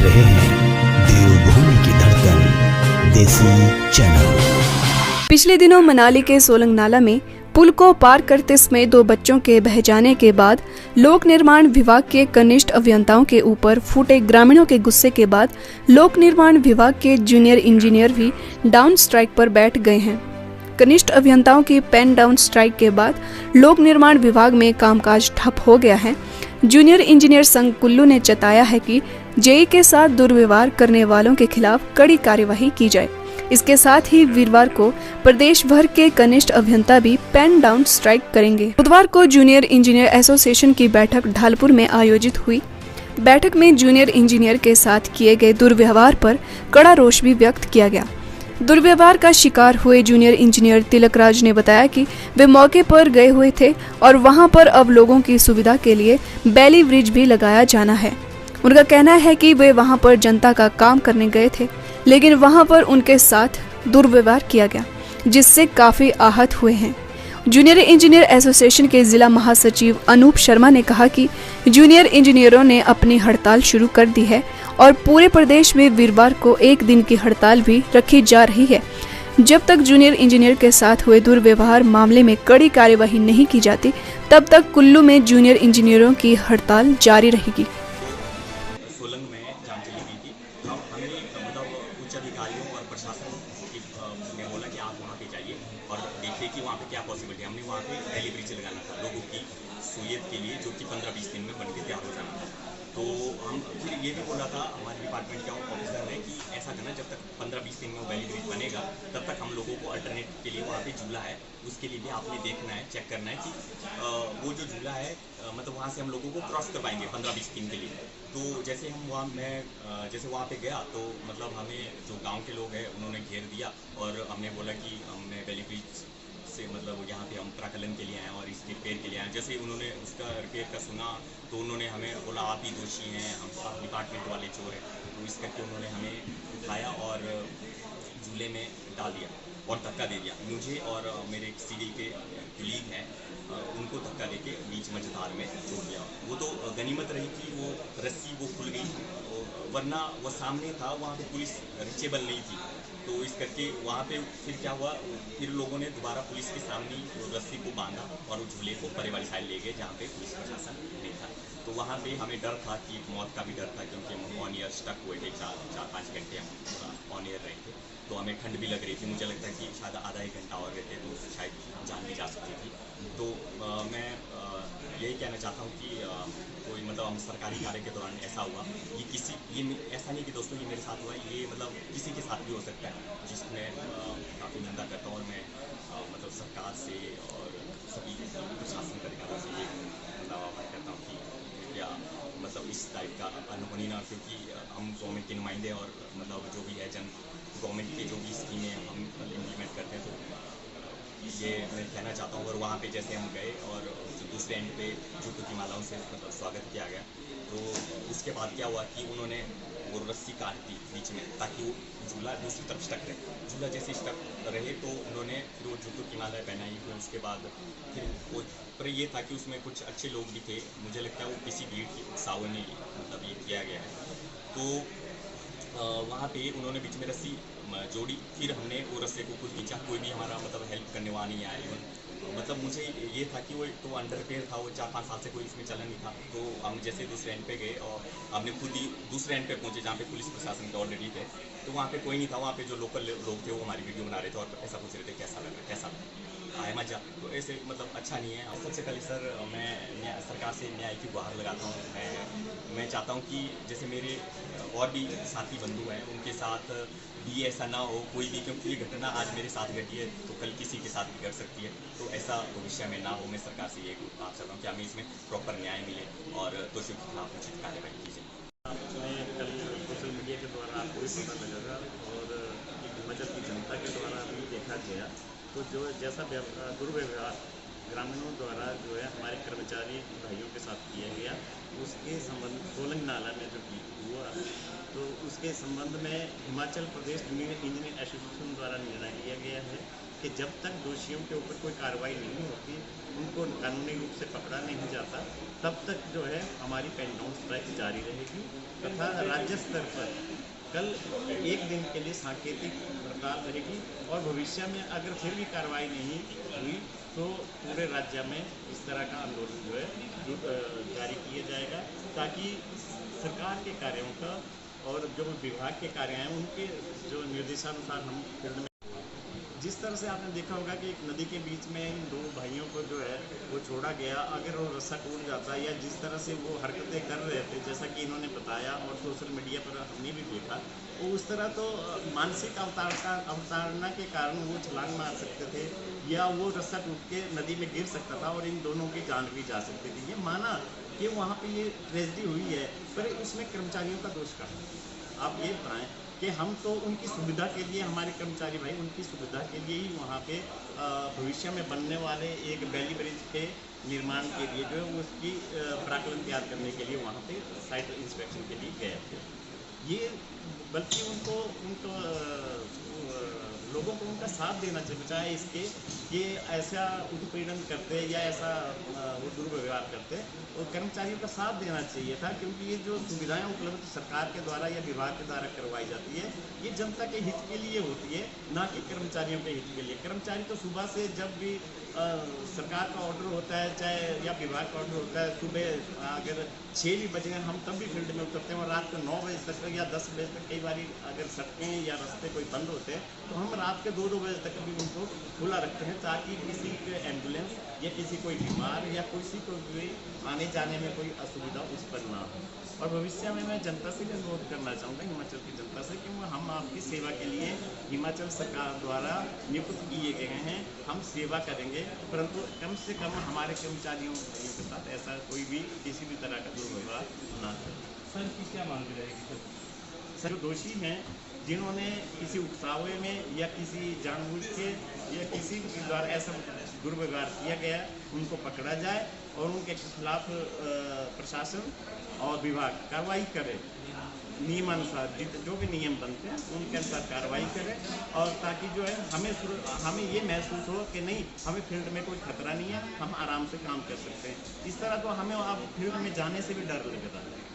कर रहे हैं देवभूमि की धड़कन देसी चैनल। पिछले दिनों मनाली के सोलंग नाला में पुल को पार करते समय 2 बच्चों के बह जाने के बाद लोक निर्माण विभाग के कनिष्ठ अभियंताओं के ऊपर फूटे ग्रामीणों के गुस्से के बाद लोक निर्माण विभाग के जूनियर इंजीनियर भी डाउन स्ट्राइक पर बैठ गए हैं। कनिष्ठ अभियंताओं की पेन डाउन स्ट्राइक के बाद लोक निर्माण विभाग में कामकाज ठप हो गया है। जूनियर इंजीनियर संघ कुल्लू ने जताया है कि जेई के साथ दुर्व्यवहार करने वालों के खिलाफ कड़ी कार्यवाही की जाए। इसके साथ ही वीरवार को प्रदेश भर के कनिष्ठ अभियंता भी पेन डाउन स्ट्राइक करेंगे। बुधवार को जूनियर इंजीनियर एसोसिएशन की बैठक ढालपुर में आयोजित हुई। बैठक में जूनियर इंजीनियर के साथ किए गए दुर्व्यवहार पर कड़ा रोष भी व्यक्त किया गया। दुर्व्यवहार का शिकार हुए जूनियर इंजीनियर तिलक राज ने बताया कि वे मौके पर गए हुए थे और वहां पर अब लोगों की सुविधा के लिए बैली ब्रिज भी लगाया जाना है। उनका कहना है कि वे वहां पर जनता का काम करने गए थे, लेकिन वहां पर उनके साथ दुर्व्यवहार किया गया, जिससे काफी आहत हुए हैं। जूनियर इंजीनियर एसोसिएशन के जिला महासचिव अनूप शर्मा ने कहा कि जूनियर इंजीनियरों ने अपनी हड़ताल शुरू कर दी है और पूरे प्रदेश में वीरवार को 1 दिन की हड़ताल भी रखी जा रही है। जब तक जूनियर इंजीनियर के साथ हुए दुर्व्यवहार मामले में कड़ी कार्यवाही नहीं की जाती, तब तक कुल्लू में जूनियर इंजीनियरों की हड़ताल जारी रहेगी। सोलंग में जांच चली गई थी। हमें मतलब उच्च अधिकारियों और प्रशासन ने बोला कि आप वहाँ पे जाइए और देखिए कि वहाँ पे क्या पॉसिबिलिटी है। हमने वहाँ पे बैली ब्रिज लगाना था लोगों की सहूलियत के लिए, जो कि 15-20 दिन में बन के तैयार हो जाना था। तो हम फिर ये भी बोला था हमारे डिपार्टमेंट के ऑफिसर ने कि ऐसा करना, जब तक 15-20 दिन में वो बैली ब्रिज बनेगा तब तक हम लोगों को अल्टरनेट के लिए वहाँ पे झूला है, उसके लिए भी आपने देखना है, चेक करना है कि वो जो झूला है मतलब वहाँ से हम लोगों को क्रॉस करवाएंगे 15-20 दिन के लिए। तो जैसे हम वहाँ पे गया तो मतलब हमें जो गांव के लोग हैं उन्होंने घेर दिया और हमने बोला कि हमने बैली ब्रिज से मतलब यहाँ पे हम प्राकलन के लिए आए और इस रिपेयर के लिए आए। जैसे उन्होंने उसका रिपेयर का सुना तो उन्होंने हमें बोला आप ही दोषी हैं, हम सब डिपार्टमेंट वाले चोर हैं। तो इस करके उन्होंने हमें उठाया और झूले में डाल दिया और धक्का दे दिया। मुझे और मेरे एक सिविल के कुलीग हैं उनको धक्का देके बीच मझधार में छोड़ दिया। वो तो गनीमत रही कि वो रस्सी वो खुल गई, वरना वो सामने था, वहाँ पे पुलिस रीचेबल नहीं थी। तो इस करके वहाँ पे फिर क्या हुआ, फिर लोगों ने दोबारा पुलिस के सामने रस्सी को बांधा और वो झूले को परे वाली साइड ले गए जहाँ पे पुलिस प्रशासन नहीं था। तो वहाँ पे हमें डर था कि मौत का भी डर था, क्योंकि हम ऑन ईयर स्टक हुए थे, 4-5 घंटे हम ऑन ईयर रहे थे। तो हमें ठंड भी लग रही थी, मुझे लगता है कि शायद आधा 1 घंटा और रहते तो शायद जान भी जा सकती थी। तो मैं यही कहना चाहता हूँ कि कोई मतलब हम सरकारी कार्य के दौरान ऐसा हुआ, ये ऐसा नहीं कि दोस्तों ये मेरे साथ हुआ, ये मतलब किसी के साथ भी हो सकता है, जिसमें काफ़ी निंदा करता हूँ। और मैं मतलब सरकार से और सभी प्रशासन अधिकारियों से ये मतलब आह्वान करता हूँ कि क्या मतलब इस टाइप का अनहोनी ना, क्योंकि हम गवर्नमेंट के नुमाइंदे और मतलब जो भी है गवर्नमेंट के जो भी स्कीमें हम इम्प्लीमेंट करते हैं, तो ये मैं कहना चाहता हूँ। और वहाँ पे जैसे हम गए और दूसरे एंड पे जूतों की मालाओं से मतलब स्वागत किया गया, तो उसके बाद क्या हुआ कि उन्होंने वो रस्सी काट दी बीच में ताकि वो झूला दूसरी तरफ स्टक रहे। झूला जैसे स्टक रहे तो उन्होंने फिर वो जूतों की माला पहनाई। फिर उसके बाद फिर वो पर ये था कि उसमें कुछ अच्छे लोग भी थे, मुझे लगता है वो किसी भीड़ की उत्साह ने मतलब ये किया गया है। तो वहाँ पे उन्होंने बीच में रस्सी जोड़ी, फिर हमने वो रस्से को खुद खींचा, कोई भी हमारा मतलब हेल्प करने वाला नहीं आया। इवन मतलब मुझे ये था कि वो एक तो अंडर रिपेयर था, वो 4-5 साल से कोई इसमें चलन नहीं था। तो हम जैसे दूसरे एंड पे गए और हमने खुद ही दूसरे एंड पे पहुंचे जहाँ पे पुलिस प्रशासन के ऑलरेडी थे। तो वहाँ पे कोई नहीं था, वहाँ पे जो लोकल लोग थे वो हमारी वीडियो बना रहे थे और ऐसा पूछ रहे थे कैसा लग रहा है, आए मजा। तो ऐसे मतलब अच्छा नहीं है। सबसे पहले सर मैं सरकार से न्याय की गुहार लगाता हूँ। मैं चाहता हूँ कि जैसे मेरे और भी साथी बंधु हैं उनके साथ भी ऐसा ना हो कोई भी, क्योंकि ये घटना आज मेरे साथ घटी है तो कल किसी के साथ भी घट सकती है। तो ऐसा भविष्य में ना हो, मैं सरकार से ये बात चाहता हूँ कि हमें इसमें प्रॉपर न्याय मिले और दोषियों के खिलाफ उचित कार्रवाई की जाए। आपने कल सोशल मीडिया के द्वारा आपको भी पता लगा और हिमाचल की जनता के द्वारा भी देखा गया, तो जो जैसा दुर्व्यवहार ग्रामीणों द्वारा जो है हमारे कर्मचारी भाइयों के साथ किया गया, उसके संबंध सोलंग नाला में जो हुआ, तो उसके संबंध में Himachal Pradesh junior engineer association द्वारा निर्णय लिया गया है कि जब तक दोषियों के ऊपर कोई कार्रवाई नहीं होती, उनको कानूनी रूप से पकड़ा नहीं जाता, तब तक जो है हमारी पेन डाउन स्ट्राइक जारी रहेगी तथा राज्य स्तर पर कल एक दिन के लिए सांकेतिक हड़ताल रहेगी और भविष्य में अगर फिर भी कार्रवाई नहीं हुई तो पूरे राज्य में इस तरह का आंदोलन जो है जारी किया जाएगा, ताकि सरकार के कार्यों का और जो विभाग के कार्य हैं उनके जो निर्देशानुसार हम फील्ड में, जिस तरह से आपने देखा होगा कि एक नदी के बीच में इन दो भाइयों को जो है वो छोड़ा गया, अगर वो रस्सा टूट जाता या जिस तरह से वो हरकतें कर रहे थे जैसा कि इन्होंने बताया और सोशल मीडिया पर हमने भी देखा, वो उस तरह तो मानसिक अवतारणा के कारण वो छलांग मार सकते थे या वो रस्सा टूट के नदी में गिर सकता था और इन दोनों की जान भी जा सकती थी। ये माना कि वहाँ पे ये ट्रेजेडी हुई है, पर उसमें कर्मचारियों का दोष कहाँ? आप ये बताएं कि हम तो उनकी सुविधा के लिए, हमारे कर्मचारी भाई उनकी सुविधा के लिए ही वहाँ पे भविष्य में बनने वाले एक बैली ब्रिज के निर्माण के लिए जो है उसकी प्राकलन तैयार करने के लिए वहाँ पे साइट इंस्पेक्शन के लिए गए थे। ये बल्कि उनको लोगों को उनका साथ देना चाहिए, बचाए इसके ये ऐसा उत्पीड़न करते या ऐसा वो दुर्व्यवहार करते, और कर्मचारियों का साथ देना चाहिए था, क्योंकि ये जो सुविधाएं उपलब्ध सरकार के द्वारा या विभाग के द्वारा करवाई जाती है ये जनता के हित के लिए होती है, ना कि कर्मचारियों के हित के लिए। कर्मचारी तो सुबह से जब भी सरकार का ऑर्डर होता है चाहे या विभाग का ऑर्डर होता है, सुबह अगर 6 भी बजे हम तब भी फील्ड में उतरते हैं और रात को 9 बजे तक या 10 बजे तक कई बार अगर सड़कें या रास्ते कोई बंद होते हैं तो हम रात के 2-2 बजे तक भी उनको खुला रखते हैं, ताकि किसी के एम्बुलेंस या किसी कोई बीमार या किसी को भी आने जाने में कोई असुविधा उस पर ना हो। और भविष्य में मैं जनता से भी अनुरोध करना चाहूँगा, हिमाचल की जनता से, कि हम आपकी सेवा के लिए हिमाचल सरकार द्वारा नियुक्त किए गए हैं, हम सेवा करेंगे, परंतु कम से कम हमारे कर्मचारियों के साथ ऐसा कोई भी किसी भी तरह का दुर्व्यवहार ना करे। सर की क्या मांग रहेगी? सर जो दोषी हैं जिन्होंने किसी उकसावे में या किसी जानबूझ के या किसी के द्वारा ऐसा दुर्व्यवहार किया गया उनको पकड़ा जाए और उनके खिलाफ प्रशासन और विभाग कार्रवाई करे, नियमानुसार जो भी नियम बनते हैं उनके अनुसार कार्रवाई करें, और ताकि जो है हमें ये महसूस हो कि नहीं, हमें फील्ड में कोई खतरा नहीं है, हम आराम से काम कर सकते हैं। इस तरह तो हमें अब फील्ड में जाने से भी डर लग रहा है।